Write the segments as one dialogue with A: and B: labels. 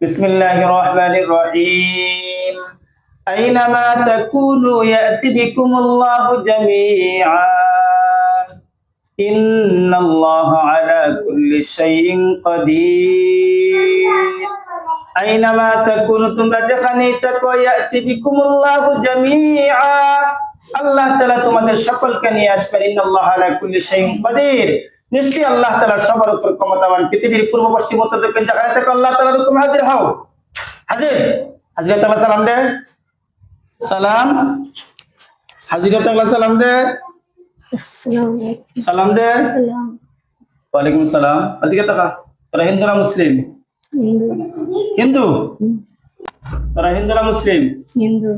A: بسم الله الرحمن الرحيم أينما تكونوا يأتي بكم الله جميعا إن الله على كل شيء قدير أينما تكونوا তোমরা যেখানেই থাকো يأتي بكم الله جميعا আল্লাহ তাআলা তোমাদের সকলকে নিয়ে আসবেন ইন্নাল্লাহা আলা কুল্লি শাইইন কাদির নিশ্চয়ই আল্লাহ তাআলা সবার উপর ক্ষমতাবান পৃথিবীর পূর্ব পশ্চিম উত্তর দক্ষিণ যেখানে থাকো আল্লাহ তাআলার হুকুম হাজির হও হাজির হাজিরাত আল্লাহ সালাম দে সালাম হাজিরাত আল্লাহ সালাম দে
B: আসসালামু আলাইকুম।
A: সালাম দে
B: সালাম।
A: ওয়ালাইকুম সালাম ওদিকে তাকা তোরা হিন্দু না মুসলিম
B: হিন্দু।
A: হিন্দু তোরা হিন্দু না মুসলিম
B: হিন্দু।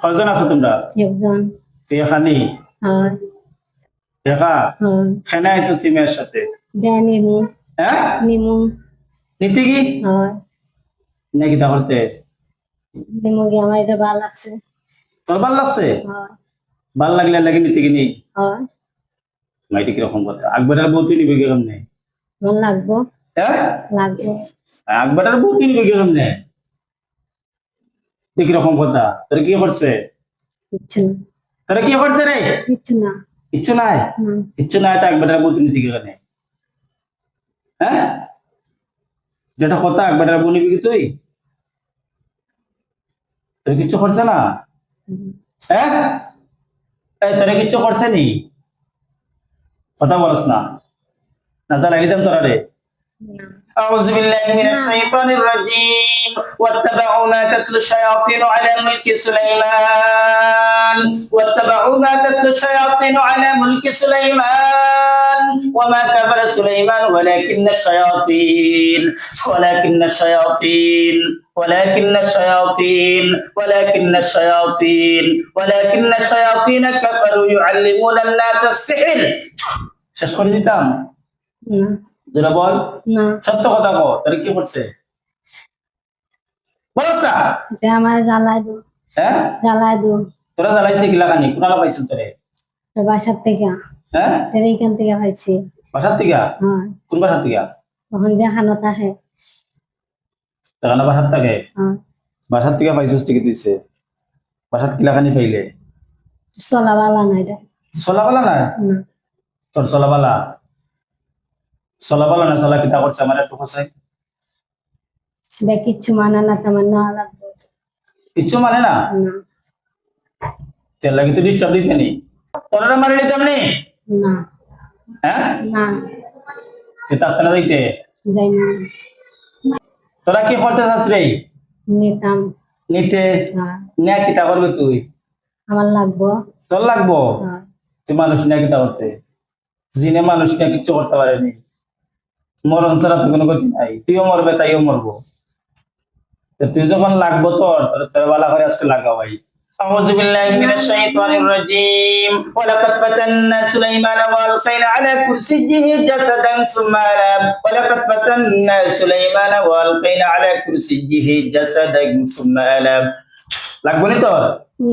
A: কয়জন আছো তোমরা
B: একজন।
A: তুই এখানে
B: হয়।
A: দেখা
B: হয়।
A: খেনে আইছো সিমের সাথে
B: দেয় নিমু।
A: হ্যাঁ
B: নিমু।
A: নীতি কি
B: হয়।
A: নাকি তা করতে
B: নিমু গিয়ে আমার এটা ভালো লাগছে।
A: তোর ভাল লাগছে
B: হয়।
A: ভাল লাগলে লাগে নীতি কিনি
B: হয়।
A: মাইটি কিরকম কথা আকবরের বউ তুই নিবে কেমনে
B: আমার লাগবো।
A: হ্যাঁ
B: লাগবো।
A: আকবরের বউ তুই নিবে কেমনে দেখি রকম কথা তোর কি করছে
B: কিচ্ছু না।
A: তোরা কি করছে রে
B: কিচ্ছু না।
A: কিচ্ছু নাই
B: হুম।
A: কিচ্ছু নাই তো আকবরের বউ তুই নিতে কেমনে হ্যাঁ যেটা কথা আকবরের বউ নিবি কি তুই তোর কিচ্ছু করছে না হ্যাঁ এই তোরা কিচ্ছু করছে নি কথা বলস না না তা লাগিতাম তোরা রে
B: না।
A: أعوذ بالله من الشيطان الرجيم واتبعوا ما تتلو الشياطين على ملك سليمان واتبعوا ما تتلو الشياطين على ملك سليمان وما كفر سليمان ولكن الشياطين ولكن الشياطين ولكن الشياطين ولكن الشياطين ولكن الشياطين كفروا يعلمون الناس السحر শেষ করে দিতাম
B: না।
A: যেটা বল
B: না।
A: সত্য কথা কো তোর কি করছে বলস না
B: এটা আমার জ্বালাই দু।
A: হ্যাঁ
B: জ্বালাই দু।
A: তোরা জ্বালাইছে গিলা খানি কোনালা পাইছিল তোরে
B: বাসার থেকে।
A: হ্যাঁ
B: এটা এইখান থেকে পাইছি।
A: বাসার থেকে
B: হয়।
A: কোন বাসার থেকে
B: তখন যেখানে থাকে।
A: তখন বাসার থেকে
B: হয়।
A: বাসার থেকে পাইছিস থেকে দিছে বাসার কিলা খানি পাইলে
B: চলাবালা না এটা।
A: চলাবালা না
B: না।
A: তোর চলাবালা না চলা কিতা করছে আমার একটু খসাই
B: দেখ কিচ্ছু মানে না তেমন না লাগবে।
A: কিচ্ছু মানে না
B: না।
A: তেল লাগি তো ডিস্টার্ব দিতে নি তোরা মারি নিতাম নি
B: না।
A: হ্যাঁ
B: না।
A: তুই তাকতে না দিতে
B: যাই না।
A: তোরা কি করতে চাস রে
B: নিতাম।
A: নিতে
B: হ্যাঁ।
A: নিয়া কিতা করবে তুই
B: আমার লাগবো।
A: তোর লাগবো
B: হ্যাঁ।
A: তুই মানুষ নিয়ে কিতা করতে জিনে মানুষ নিয়ে কিচ্ছু করতে পারেনি মরণ ছাড়া তো কোনো গতি নাই তুইও মরবে তাইও মরবো তো তুই যখন লাগবো তোর তোর বালা করে আজকে লাগা ভাই أعوذ بالله من الشيطان الرجيم ولقد فتنا سليمان وألقينا على كرسيه جسدا ثم أناب ولقد فتنا سليمان وألقينا على كرسيه جسدا ثم أناب লাগবো নি তোর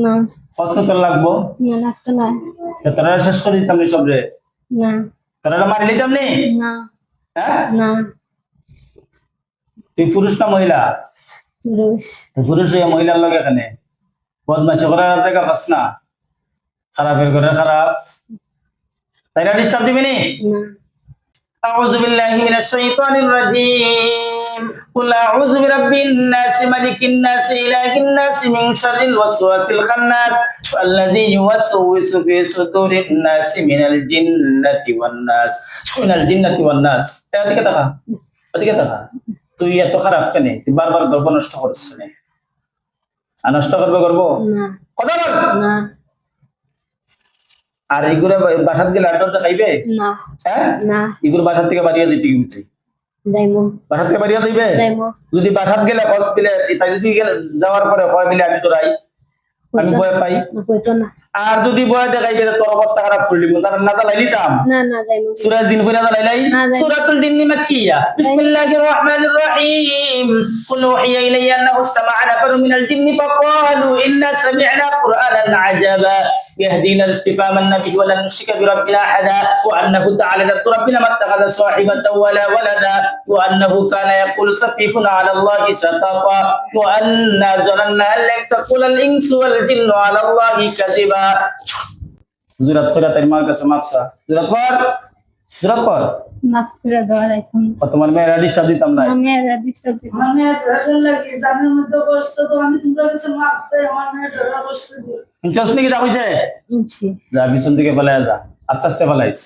B: না।
A: কষ্ট তোর লাগবো
B: না লাগতো না।
A: তো তোরা শেষ করে দিতাম নি সব রে
B: না।
A: তোরা মারি নিতাম নি
B: না।
A: হ্যাঁ
B: না।
A: তুই পুরুষ না মহিলা
B: পুরুষ।
A: তুই পুরুষ হয়ে মহিলার লোক এখানে বদমাশি করার জায়গা পাস না খারাপের করে খারাপ তাই না ডিস্টার্ব দিবি নি
B: না।
A: أعوذ بالله من الشيطان الرجيم قل أعوذ برب الناس ملك الناس إله الناس من شر الوسواس الخناس الذي يوسوس في صدور الناس من الجنة والناس من الجنة والناس এদিকে তাকা এদিকে তাকা তুই এত খারাপ কেন তুই বারবার গল্প নষ্ট করছিস কেন আর নষ্ট করবে করবো
B: না।
A: কথা বল
B: না।
A: আর এগুলো বাসাত গেলে আড্ডা দেখাইবে
B: না।
A: হ্যাঁ
B: না।
A: এগুলো বাসার থেকে বাড়িয়ে দিতে কি তুই
B: যাইমু।
A: বাসার থেকে বাড়িয়ে দিবে
B: যাইমু।
A: যদি বাসাত গেলে খোঁজ পেলে তাই যদি যাওয়ার পরে হয় মিলে আমি তোরাই আমি ভয় পাই
B: কইতো না।
A: আর যদি ভয় দেখাই গেলে তোর অবস্থা খারাপ করে দিব তার না জ্বালাই নিতাম
B: না। না যাইমু।
A: সূরা জিন ফিরা জ্বালাইলাই
B: না, যাই।
A: সূরাতুল জিন মাক্কিয়া বিসমিল্লাহির রহমানির রহিম কুল উহিয়া ইলাইয়া আন্নাহু ইসতামা'a নাফারun মিনাল জিন্নি ফাকালু ইন্না সামি'না কুরআনান আজাবা يهدينا الاستفهام النبي ولن نشرك بربنا أحدا وأنه تعالى جد ربنا ما اتخذ صاحبة ولا ولدا وأنه كان يقول سفيهنا على الله شططا وأنا ظننا أن لن تقول الإنس والجن على الله كذبا জুরাত করে তার মার কাছে মাফসা জুরাত কর
B: মাফ করে দেওয়া যাইতাম
A: ও তোমার মেয়েরা ডিস্টার্ব দিতাম না
B: আমি আর ডিস্টার্ব দিই
C: মানে ধরে লাগে জানের মধ্যে কষ্ট তো আমি তোমরা কাছে মাফ চাই আমার মেয়ে ধরে কষ্ট দিও
A: চশমি কি দেখছে
B: ইনছি
A: যা পিছন দিকে ফেলায় যা আস্তে আস্তে ফেলাইস